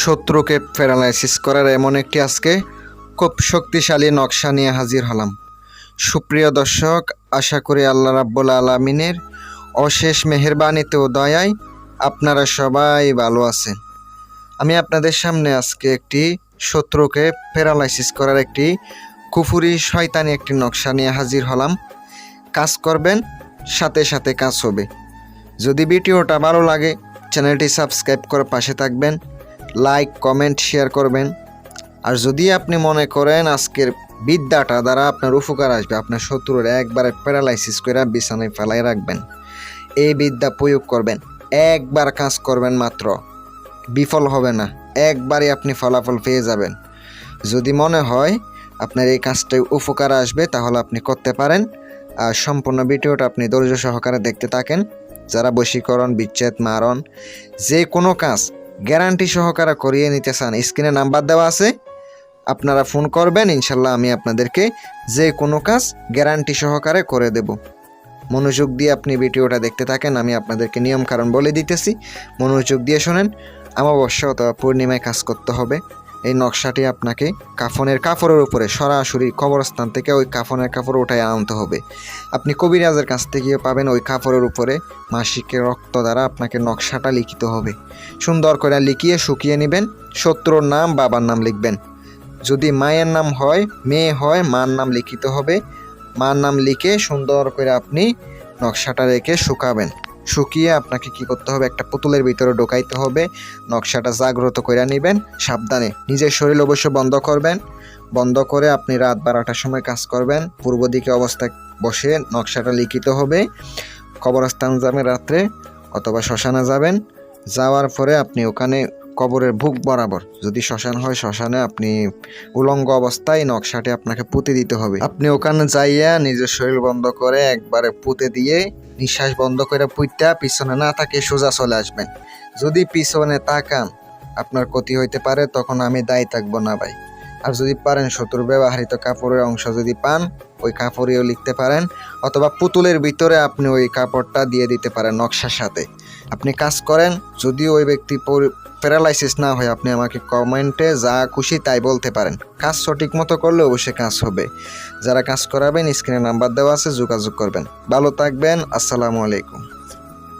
শত্রুকে প্যারালাইসিস করার এমন একটি আজকে খুব শক্তিশালী নকশা নিয়ে হাজির হলাম। সুপ্রিয় দর্শক, আশা করি আল্লাহ রাব্বুল আলামিনের অশেষ মেহেরবানিতে ও দয়ায় আপনারা সবাই ভালো আছেন। আমি আপনাদের সামনে আজকে একটি শত্রুকে প্যারালাইসিস করার একটি কুফুরি শয়তানি একটি নকশা নিয়ে হাজির হলাম। কাজ করবেন, সাথে সাথে কাজ হবে। যদি ভিডিওটা ভালো লাগে চ্যানেলটি সাবস্ক্রাইব করে পাশে থাকবেন, লাইক কমেন্ট শেয়ার করবেন। আর যদি আপনি মনে করেন আজকের বিদ্যাটা দ্বারা আপনার উপকার আসবে, আপনার শত্রুর একবারে প্যারালাইসিস করে বিছানায় ফেলাই রাখবেন, এই বিদ্যা প্রয়োগ করবেন। একবার কাজ করবেন মাত্র, বিফল হবে না, একবারই আপনি ফলাফল পেয়ে যাবেন। যদি মনে হয় আপনার এই কাজটাই উপকার আসবে তাহলে আপনি করতে পারেন। আর সম্পূর্ণ ভিডিওটা আপনি ধৈর্য সহকারে দেখতে থাকেন। যারা বশীকরণ, বিচ্ছেদ, মারণ যে কোনো কাজ গ্যারান্টি সহকারে করিয়ে নিতে চান, স্ক্রিনে নাম্বার দেওয়া আছে, আপনারা ফোন করবেন, ইনশাল্লাহ আমি আপনাদেরকে যে কোনো কাজ গ্যারান্টি সহকারে করে দেব। মনোযোগ দিয়ে আপনি ভিডিওটা দেখতে থাকেন, আমি আপনাদেরকে নিয়ম কারণ বলে দিতেছি, মনোযোগ দিয়ে শোনেন। অমাবস্যা অথবা পূর্ণিমায় কাজ করতে হবে। এই নকশাটি আপনাকে কাফনের কাপড়ের উপরে সরাসরি কবরস্থান থেকে ওই কাফনের কাপড় উঠায় আনতে হবে। আপনি কবিরাজের কাছ থেকে পাবেন ওই কাপড়ের উপরে মাসিকের রক্ত দ্বারা আপনাকে নকশাটা লিখিত হবে। সুন্দর করে লিখিয়ে শুকিয়ে নেবেন। শত্রুর নাম, বাবার নাম লিখবেন। যদি মায়ের নাম হয়, মেয়ে হয়, মার নাম লিখিত হবে। মার নাম লিখে সুন্দর করে আপনি নকশাটা রেখে শুকাবেন। শুকিয়ে আপনাকে কি করতে হবে, একটা পুতুলের ভিতরে ঢোকাইতে হবে। নকশাটা জাগ্রত করে নেবেন। সাবধানে নিজের শরীর অবশ্য বন্ধ করবেন। বন্ধ করে আপনি রাত 12টার সময় কাজ করবেন। পূর্ব দিকে অবস্থায় বসে নকশাটা লিখিত হবে। কবরস্থান যাবেন রাত্রে অথবা শ্মশানে যাবেন। যাওয়ার পরে আপনি ওখানে কবরের বুক বরাবর, যদি শ্মশান হয় শ্মশানে আপনি উলঙ্গ অবস্থায় নকশাটি আপনাকে পুঁতে দিতে হবে। আপনি ওখানে যাইয়া নিজের শরীর বন্ধ করে একবারে পুঁতে দিয়ে নিঃশ্বাস বন্ধ করে পুঁতা পিছনে না তাকে সোজা চলে আসবেন। যদি পিছনে তাকান আপনার ক্ষতি হইতে পারে, তখন আমি দায়ী থাকবো না ভাই। আর যদি পারেন শত্রুর ব্যবহৃত কাপড়ের অংশ যদি পান, ওই কাপড়েও লিখতে পারেন, অথবা পুতুলের ভিতরে আপনি ওই কাপড়টা দিয়ে দিতে পারেন নকশার সাথে। আপনি কাজ করেন, যদি ওই ব্যক্তি প্যারালাইসিস না হয় আপনি আমাকে কমেন্টে যা খুশি তাই বলতে পারেন। কাজ সঠিক মতো করলে অবশ্যই কাজ হবে। যারা কাজ করাবেন স্ক্রিনে নাম্বার দেওয়া আছে, যোগাযোগ করবেন। ভালো থাকবেন। আসসালামু আলাইকুম।